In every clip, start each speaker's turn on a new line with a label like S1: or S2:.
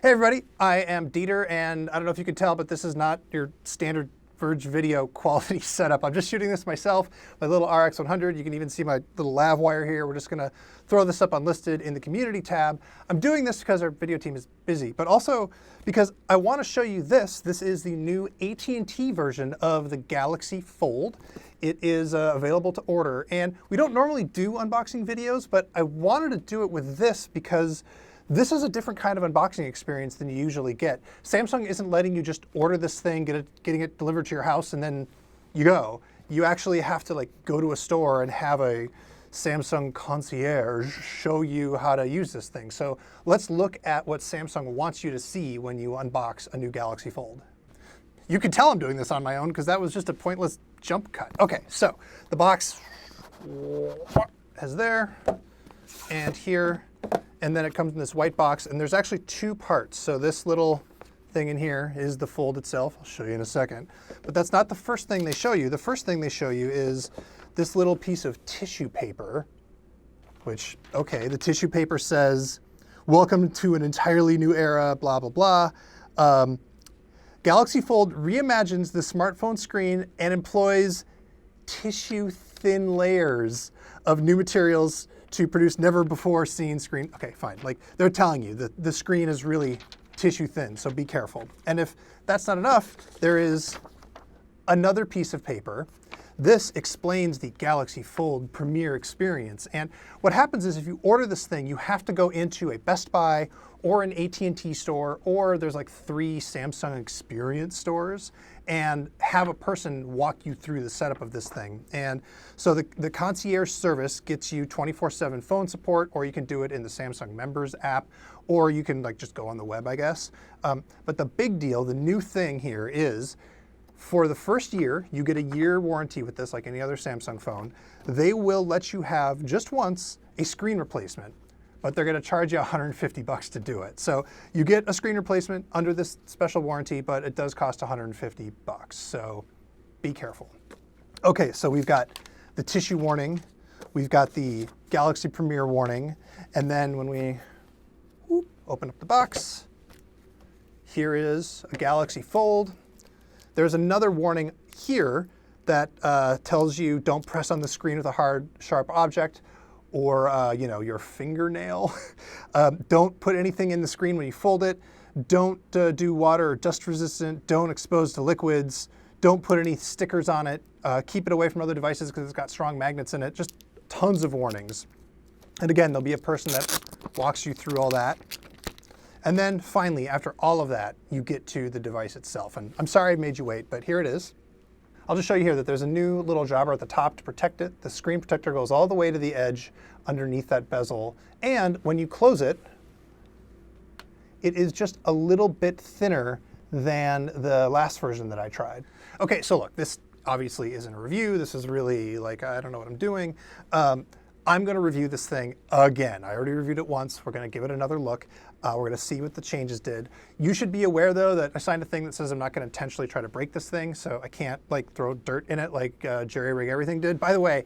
S1: Hey everybody, I am Dieter, and I don't know if you can tell, but this is not your standard Verge video quality setup. I'm just shooting this myself, my little RX 100. You can even see my little lav wire here. We're just gonna throw this up unlisted in the community tab. I'm doing this because our video team is busy, but also because I wanna show you this. This is the new AT&T version of the Galaxy Fold. It is available to order, and we don't normally do unboxing videos, but I wanted to do it with this because this is a different kind of unboxing experience than you usually get. Samsung isn't letting you just order this thing, getting it delivered to your house, and then you go. You actually have to go to a store and have a Samsung concierge show you how to use this thing. So let's look at what Samsung wants you to see when you unbox a new Galaxy Fold. You can tell I'm doing this on my own because that was just a pointless jump cut. Okay, so the box has there and here. And then it comes in this white box, and there's actually two parts. So this little thing in here is the Fold itself. I'll show you in a second. But that's not the first thing they show you. The first thing they show you is this little piece of tissue paper, which, okay, the tissue paper says, "Welcome to an entirely new era, blah, blah, blah." Galaxy Fold reimagines the smartphone screen and employs tissue-thin layers of new materials to produce never-before-seen screen. Okay, fine. They're telling you that the screen is really tissue-thin, so be careful. And if that's not enough, there is another piece of paper. This explains the Galaxy Fold Premier experience. And what happens is if you order this thing, you have to go into a Best Buy or an AT&T store, or there's 3 Samsung Experience stores, and have a person walk you through the setup of this thing. And so the concierge service gets you 24/7 phone support, or you can do it in the Samsung Members app, or you can just go on the web, I guess. But the big deal, the new thing here is, for the first year, you get a year warranty with this, like any other Samsung phone. They will let you have, just once, a screen replacement, but they're gonna charge you $150 to do it. So you get a screen replacement under this special warranty, but it does cost $150, so be careful. Okay, so we've got the tissue warning, we've got the Galaxy Premier warning, and then when we open up the box, here is a Galaxy Fold. There's another warning here that tells you don't press on the screen with a hard, sharp object or your fingernail. Don't put anything in the screen when you fold it. Don't do water or dust resistant. Don't expose to liquids. Don't put any stickers on it. Keep it away from other devices because it's got strong magnets in it. Just tons of warnings. And again, there'll be a person that walks you through all that. And then finally, after all of that, you get to the device itself. And I'm sorry I made you wait, but here it is. I'll just show you here that there's a new little jobber at the top to protect it. The screen protector goes all the way to the edge underneath that bezel. And when you close it, it is just a little bit thinner than the last version that I tried. Okay, so look, this obviously isn't a review. This is really I don't know what I'm doing. I'm gonna review this thing again. I already reviewed it once. We're gonna give it another look. We're gonna see what the changes did. You should be aware though that I signed a thing that says I'm not gonna intentionally try to break this thing, so I can't throw dirt in it like Jerry Rig Everything did. By the way,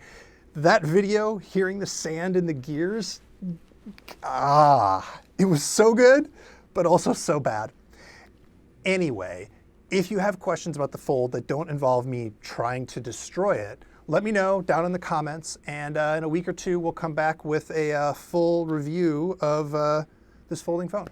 S1: that video, hearing the sand in the gears, it was so good, but also so bad. Anyway, if you have questions about the Fold that don't involve me trying to destroy it, let me know down in the comments, and in a week or two, we'll come back with a full review of this folding phone.